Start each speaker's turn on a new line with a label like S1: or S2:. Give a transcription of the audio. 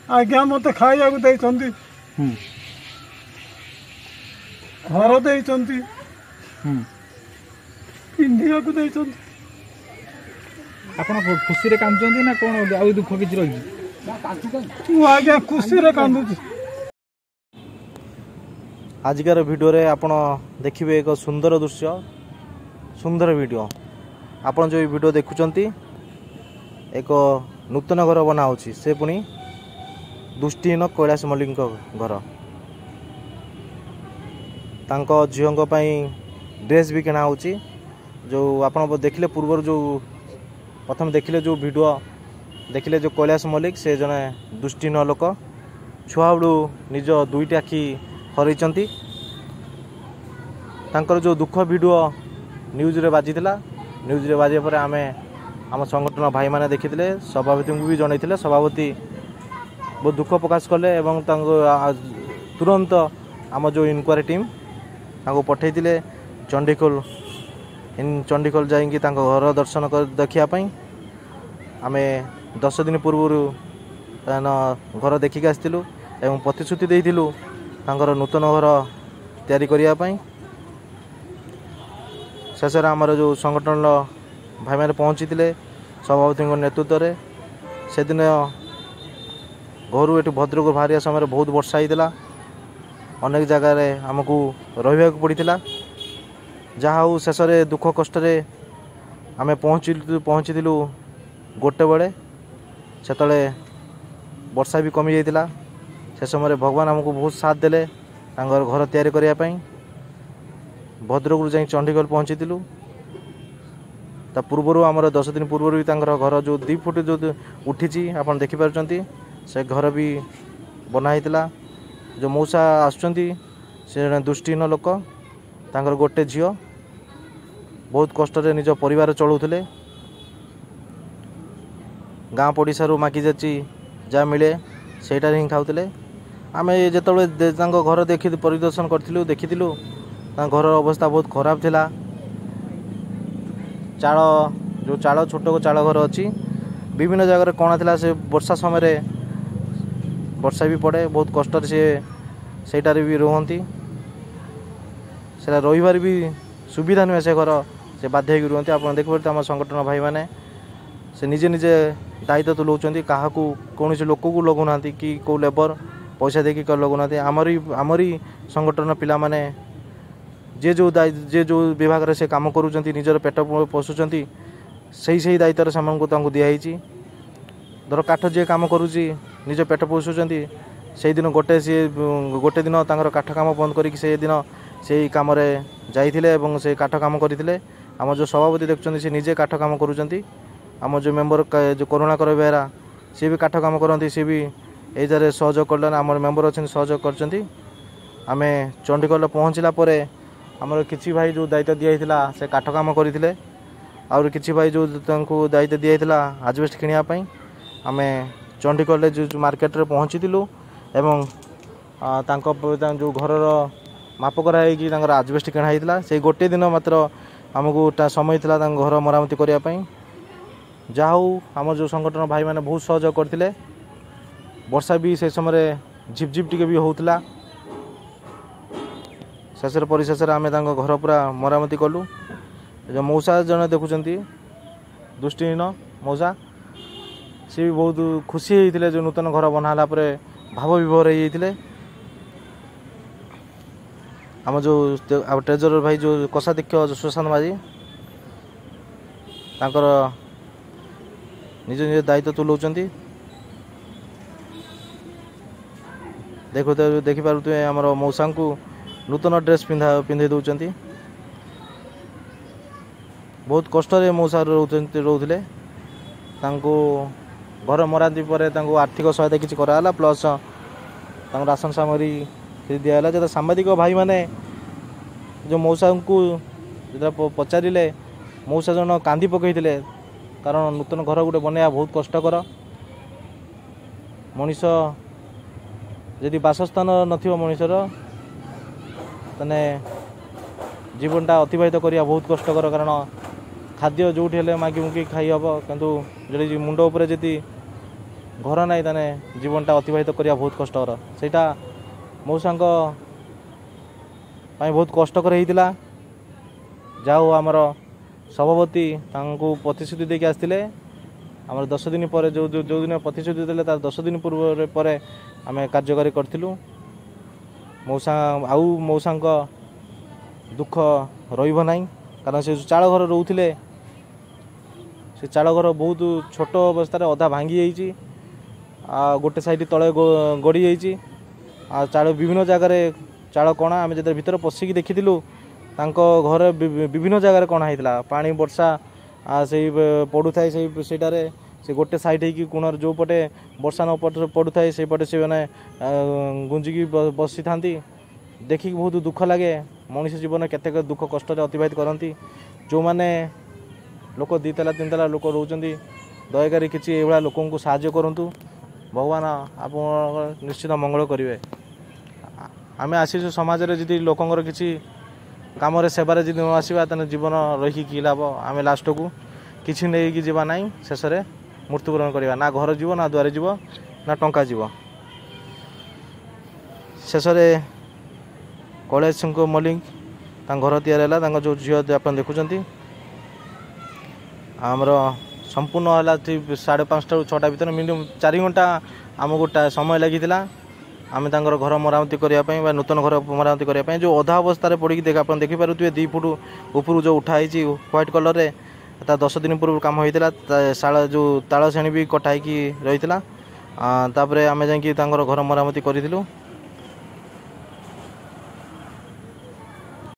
S1: आज्ञा मत खाया घर दे पिंधिया
S2: आपण खुशी रे कांदुचंती ना कोन आउ दुख किछ रही
S1: आज्ञा खुशी रे कांदुची।
S3: आजिकार वीडियो रे आपण देखिबे एक सुंदर दृश्य सुंदर वीडियो। आपण जो वीडियो देखुचंती एक नूतन घर बना होची से पुनी दृष्टिहीन कैलाश मल्लिक घर तांको झियों पई ड्रेस भी किना होची। जो आपण देखिले पूर्व जो प्रथम देखिले जो वीडियो देखिले जो कैलाश मल्लिक से जने दृष्टिहीन लोक छुआ बेलू निज दुईटी आखि हरइचंती। तांकर जो दुख वीडियो न्यूज रे बाजिथिला न्यूज रे बाजिया पर आमे आम संगठन भाई माने देखिथिले सभापति को भी जनइथिले सभापति बहुत दुख प्रकाश कले एवं तुरंत आम जो इनक्वारी टीम तांको पठैथिले चंडीखोल जाइंकी तांको घर दर्शन कर देखिया पई। आमे 10 दिन पूर्व घर देखिक आसथिलु एवं प्रतिश्रुति देइथिलु तांकर नूतन घर तैयारी करिया पई। शेष आमर जो संगठन भाई मैंने पहुँची सभापति नेतृत्व में से दिन घर ये भद्रक बाहर समय बहुत वर्षा होता अनेक जगार आमको रहा पड़ा जहाँ हूँ शेष दुख कष्ट आम पहुँची गोटे बेले से वर्षा भी कमी जाता से समय भगवान आमको बहुत साथ देले घर तैयारी करने भद्रक जाई चंडीगढ़ पहुँची ता पूर्वर आमर 10 दिन पूर्व भी घर जो 2 फुट जो उठी आप देखिपार से घर भी बनाई जो मौसा आसुँच से दृष्टिहीन लोक तांकर गोटे झील बहुत कष्ट निज परिवार चलाउले गाँ पड़िशारू मागी जाची जहाँ मिले सेटार ही खाऊले। आम जो घर देखी परिदर्शन करूँ देखी घर अवस्था बहुत खराब थिला। चाल जो चाल छोट चाल घर अच्छी विभिन्न जगह कणा थिला से वर्षा समय वर्षा भी पड़े बहुत कष्ट से भी रुहंती से रविवार भी सुविधा नुहे से घर से बाध्य रुहंती। आप देखिए आम संगठन भाई माने से निजे निजे दायित्व तुलाऊँ क्या कौन लोक को लगुना कि कौ लेबर पैसा देकी लगुना आमरी संगठन पिला माने जे जो विभाग से काम करूँ निजर पेट पोषुंट से दायित्व से दिखाई धर काठ जी कम करुँच निज पेट पोषुंट से दिन गोटे दिन काठ काम बंद कर दिन से कम जाइए से काठ काम करते आम जो सभापति देखुं से निजे काठ काम करुँच आम जो मेम्बर जो करुणाकर बेहरा सी भी काठ काम करती सी भी एजारे सहयोग कर आम मेम्बर अच्छा सहयोग कर आम चंडीगढ़ पहुँचला आमर किसी भाई जो दायित्व दिया से काठ काम करते आउर किसी भाई जो दायित्व दिया आजबेस्ट किणापी आम चंडीगढ़ जो मार्केट रे पहुँचीलु एवं जो घर माप कराई आजबेस्ट किणाई से गोटे दिन मात्र आमको समय था घर मरामती करने जहाँ हूँ आम जो संगठन भाई मैंने बहुत सहयोग करते वर्षा भी से समय झिपझिप टी भी होता शेष परिशेष आम घर पूरा मरामती कलु। जो मौसा जन देखुं दृष्टिहीन मौसा सी भी बहुत खुशी होते जो नूतन घर बनाला भाव विभोर होते आम जो ट्रेजरर भाई जो कोषाध्यक्ष सुशांत माझी तांकर निज निज दायित्व तुलाऊँ देखिपे आमर मौसा को नूतन ड्रेस पिंधे दौरान बहुत कष्ट मौसा रोते घर मराती पर आर्थिक सहायता किसी कराला प्लस राशन सामग्री दिहला जो सांबादिक भाई माने जो मौसा को पचारे मौसा जन कांदी पकई कारण नूतन घर गोटे बनया बहुत कष्टकर मनीष यदि बासस्थान नथिबो मनीषर तने जीवनटा अतिबाहित करिया बहुत कष्टकर कारण खाद्य जो मागी मुगी खाई हम किंतु जदि मुंड उपर जदि घर ना ताने जीवनटा अतिबाहित करिया बहुत कष्टर सेटा मौसांक बहुत कष्टकर होता जाओ आमर सभापति प्रतिश्रुति देके आसते आम 10 दिन पर जो दिन प्रतिश्रुति देते तार 10 दिन पूर्व पर आम कार्यकारी करूँ मौसा आउ मौसा दुख रहा कारण से चाल घर रोते से चाल घर बहुत छोट अवस्था अधा भांगी गोटे साइड तले गड़ी आ चाल विभिन्न जगार चाल कणा आम जो भीतर पशिकी देखीलु घर विभिन्न जगार कणा होता पानी वर्षा से पड़ू थाए से गोटे साइड हो कोणर जो पटे वर्षा न पड़ू थाए से पटे से मैंने गुंजिकी बसी था देखिक बहुत दुख लगे मनुष्य जीवन केते दुख कष्ट अतिबाहित करती जो मैंने लोक 2 ताला 3 ताला लोक रोचंती दयाकारी किसी एभा लोक साहाय्य करंतु भगवान आप निश्चित मंगल करेंगे आम आसी समाज में जी लोकंर किसी कम सेवार जी न आसवा तेना जीवन रही कि लाभ आम लास्ट को किसी नहीं जावा ना शेष में मृत्युवरण करवा ना घर जीव ना द्वार जीव ना टंका जीव शेष में कैलाश सिंह मल्लिक घर तैयार जो झील आप देखुं आमर संपूर्ण है 5:30 रू 6टा भर मिनिमम 4 घंटा आमको समय लगी आम घर मरामती करने नूतन घर मरामती करने जो अधा अवस्था पड़ी देख आप देखिपे 2 फुट ऊपर जो उठाई व्हाइट कलर रे 10 दिन पूर्व कम होता शाल जो ताल श्रेणी भी कटाई रही आम जा घर मरामती करूँ